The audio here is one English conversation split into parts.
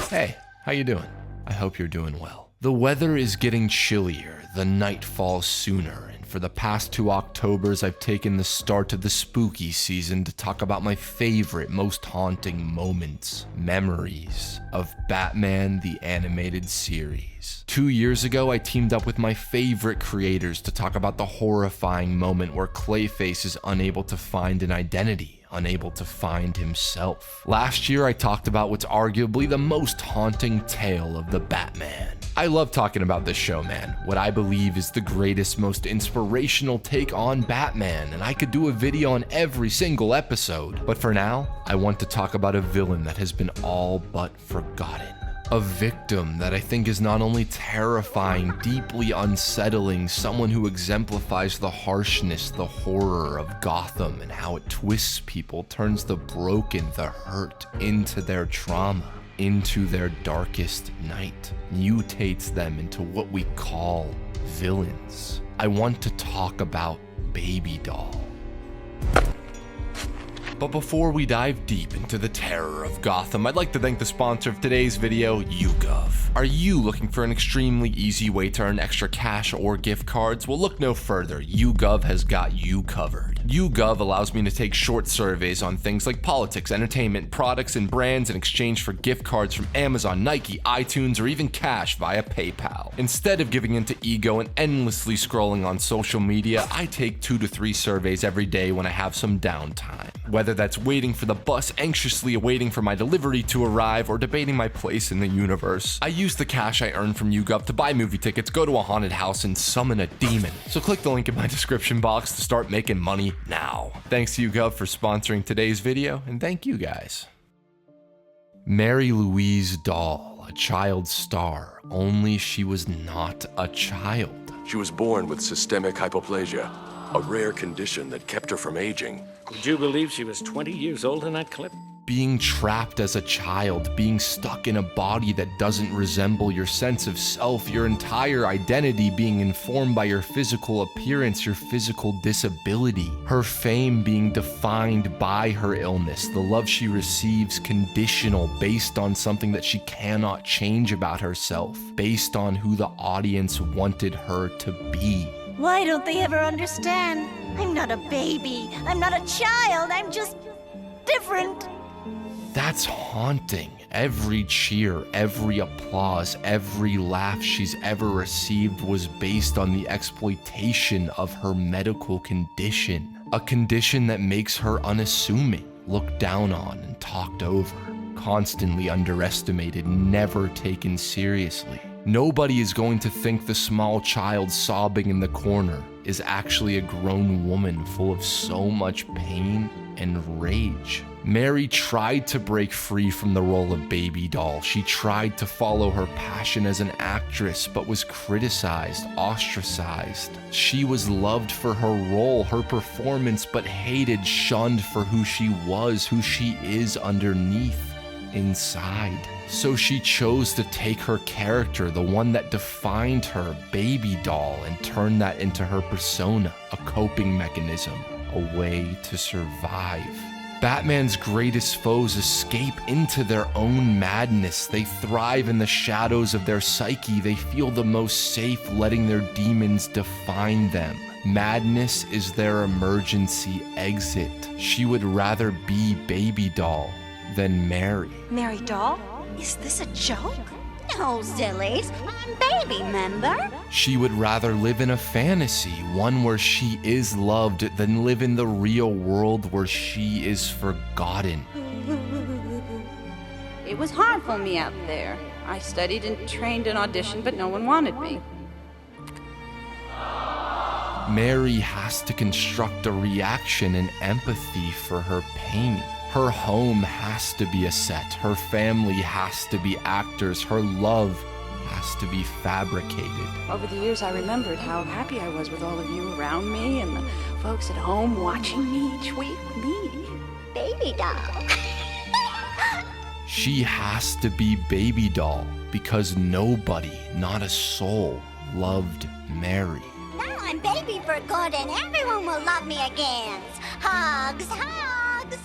Hey, how you doing? I hope you're doing well. The weather is getting chillier, the night falls sooner, and for the past 2 Octobers, I've taken the start of the spooky season to talk about my favorite, most haunting moments, memories of Batman the Animated Series. 2 years ago, I teamed up with my favorite creators to talk about the horrifying moment where Clayface is unable to find an identity, unable to find himself. Last year, I talked about what's arguably the most haunting tale of the Batman. I love talking about this show, man. What I believe is the greatest, most inspirational take on Batman, and I could do a video on every single episode. But for now, I want to talk about a villain that has been all but forgotten. A victim that I think is not only terrifying, deeply unsettling, someone who exemplifies the harshness, the horror of Gotham and how it twists people, turns the broken, the hurt into their trauma, into their darkest night, mutates them into what we call villains. I want to talk about Baby Doll. But before we dive deep into the terror of Gotham, I'd like to thank the sponsor of today's video, YouGov. Are you looking for an extremely easy way to earn extra cash or gift cards? Well, look no further. YouGov has got you covered. YouGov allows me to take short surveys on things like politics, entertainment, products, and brands in exchange for gift cards from Amazon, Nike, iTunes, or even cash via PayPal. Instead of giving into ego and endlessly scrolling on social media, I take 2 to 3 surveys every day when I have some downtime. Whether that's waiting for the bus, anxiously awaiting for my delivery to arrive, or debating my place in the universe, I use the cash I earn from YouGov to buy movie tickets, go to a haunted house, and summon a demon. So click the link in my description box to start making money now. Thanks to YouGov for sponsoring today's video, and thank you guys. Mary Louise Doll, a child star, only she was not a child. She was born with systemic hypoplasia, a rare condition that kept her from aging. Would you believe she was 20 years old in that clip? Being trapped as a child, being stuck in a body that doesn't resemble your sense of self, your entire identity being informed by your physical appearance, your physical disability. Her fame being defined by her illness, the love she receives conditional based on something that she cannot change about herself, based on who the audience wanted her to be. Why don't they ever understand? I'm not a baby. I'm not a child. I'm just different. That's haunting. Every cheer, every applause, every laugh she's ever received was based on the exploitation of her medical condition. A condition that makes her unassuming, looked down on and talked over, constantly underestimated, never taken seriously. Nobody is going to think the small child sobbing in the corner is actually a grown woman full of so much pain and rage. Mary tried to break free from the role of Baby Doll. She tried to follow her passion as an actress, but was criticized, ostracized. She was loved for her role, her performance, but hated, shunned for who she was, who she is underneath, inside. So she chose to take her character, the one that defined her, Baby Doll, and turn that into her persona, a coping mechanism, a way to survive. Batman's greatest foes escape into their own madness. They thrive in the shadows of their psyche. They feel the most safe letting their demons define them. Madness is their emergency exit. She would rather be Baby Doll than Mary. Mary Doll? Is this a joke? No, sillies. I'm Baby, remember? She would rather live in a fantasy, one where she is loved, than live in the real world where she is forgotten. It was hard for me out there. I studied and trained and auditioned, but no one wanted me. Mary has to construct a reaction and empathy for her pain. Her home has to be a set. Her family has to be actors. Her love has to be fabricated. Over the years, I remembered how happy I was with all of you around me and the folks at home watching me each week. Me, Baby Doll. She has to be Baby Doll because nobody, not a soul, loved Mary. Now I'm Baby for good and everyone will love me again. Hugs, hugs.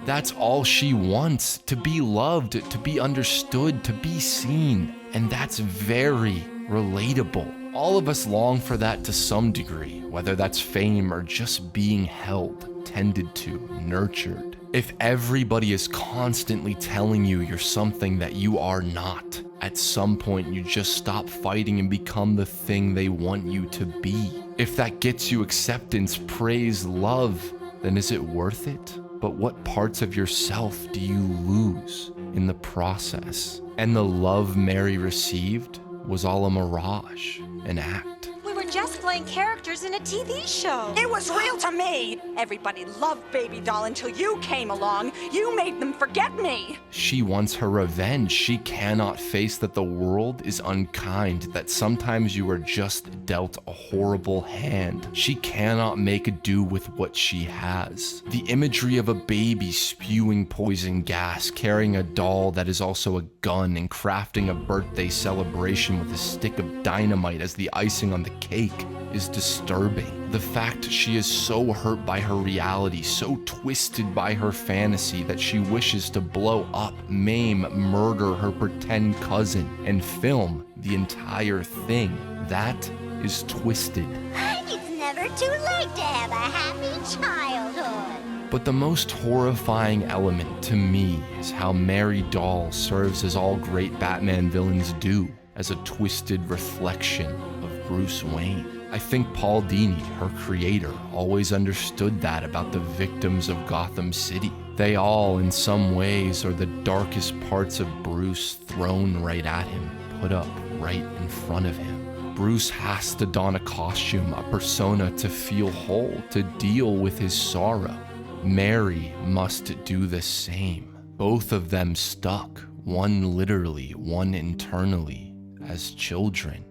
That's all she wants, to be loved, to be understood, to be seen. And that's very relatable. All of us long for that to some degree, whether that's fame or just being held, tended to, nurtured. If everybody is constantly telling you you're something that you are not, at some point you just stop fighting and become the thing they want you to be. If that gets you acceptance, praise, love, then is it worth it? But what parts of yourself do you lose in the process? And the love Mary received was all a mirage, an act. We were just playing characters in a TV show. It was real to me. Everybody loved Baby Doll until you came along. You made them forget me. She wants her revenge. She cannot face that the world is unkind, that sometimes you are just dealt a horrible hand. She cannot make do with what she has. The imagery of a baby spewing poison gas, carrying a doll that is also a gun, and crafting a birthday celebration with a stick of dynamite as the icing on the cake is disturbing. The fact she is so hurt by her reality, so twisted by her fantasy that she wishes to blow up, maim, murder her pretend cousin and film the entire thing. That is twisted. It's never too late to have a happy childhood. But the most horrifying element to me is how Mary Doll serves as all great Batman villains do, as a twisted reflection of Bruce Wayne. I think Paul Dini, her creator, always understood that about the victims of Gotham City. They all, in some ways, are the darkest parts of Bruce thrown right at him, put up right in front of him. Bruce has to don a costume, a persona to feel whole, to deal with his sorrow. Mary must do the same. Both of them stuck, one literally, one internally, as children.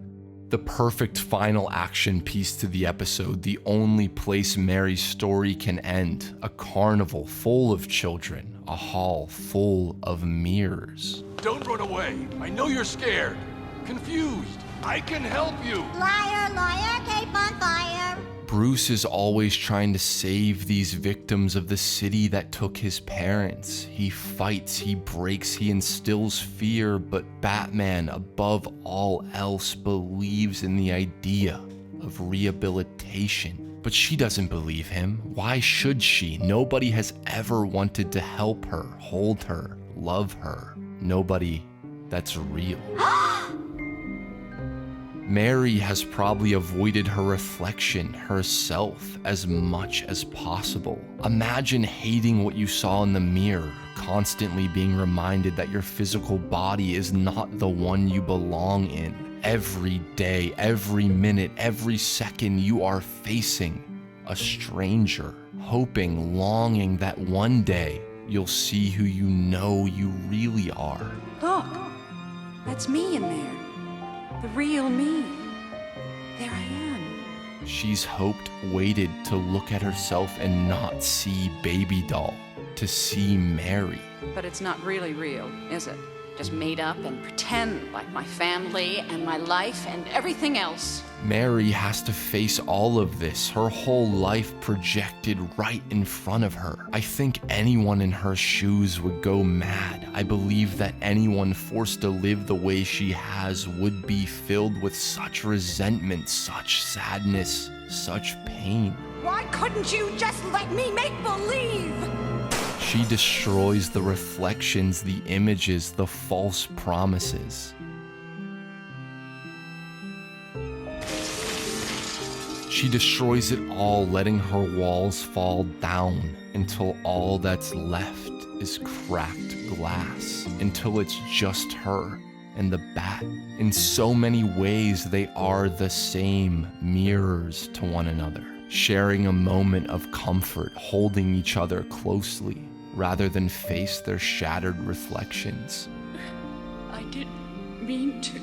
The perfect final action piece to the episode, the only place Mary's story can end. A carnival full of children, a hall full of mirrors. Don't run away. I know you're scared. Confused. I can help you. Liar, liar, cape on fire. Bruce is always trying to save these victims of the city that took his parents. He fights, he breaks, he instills fear, but Batman, above all else, believes in the idea of rehabilitation. But she doesn't believe him. Why should she? Nobody has ever wanted to help her, hold her, love her. Nobody that's real. Mary has probably avoided her reflection, herself, as much as possible. Imagine hating what you saw in the mirror, constantly being reminded that your physical body is not the one you belong in. Every day, every minute, every second, you are facing a stranger, hoping, longing that one day you'll see who you know you really are. Look, that's me in there. The real me. There I am. She's hoped, waited to look at herself and not see Baby Doll, to see Mary. But it's not really real, is it? Just made up and pretend like my family and my life and everything else. Mary has to face all of this, her whole life projected right in front of her. I think anyone in her shoes would go mad. I believe that anyone forced to live the way she has would be filled with such resentment, such sadness, such pain. Why couldn't you just let me make believe? She destroys the reflections, the images, the false promises. She destroys it all, letting her walls fall down until all that's left is cracked glass, until it's just her and the bat. In so many ways, they are the same, mirrors to one another, sharing a moment of comfort, holding each other closely, rather than face their shattered reflections. I didn't mean to.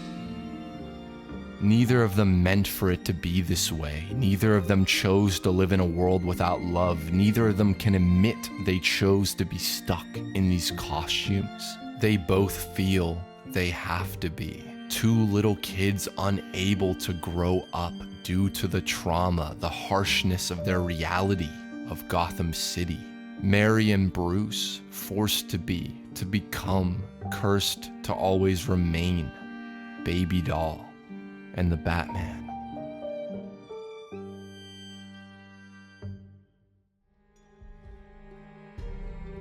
Neither of them meant for it to be this way. Neither of them chose to live in a world without love. Neither of them can admit they chose to be stuck in these costumes. They both feel they have to be. Two little kids unable to grow up due to the trauma, the harshness of their reality of Gotham City. Mary and Bruce, forced to be, to become, cursed to always remain. Baby doll and the Batman.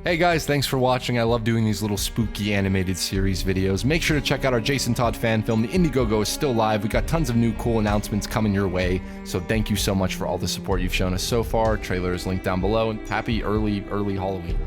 Hey guys, thanks for watching. I love doing these little spooky animated series videos. Make sure to check out our Jason Todd fan film. The Indiegogo is still live. We got tons of new cool announcements coming your way. So thank you so much for all the support you've shown us so far. Trailer is linked down below. And happy early Halloween.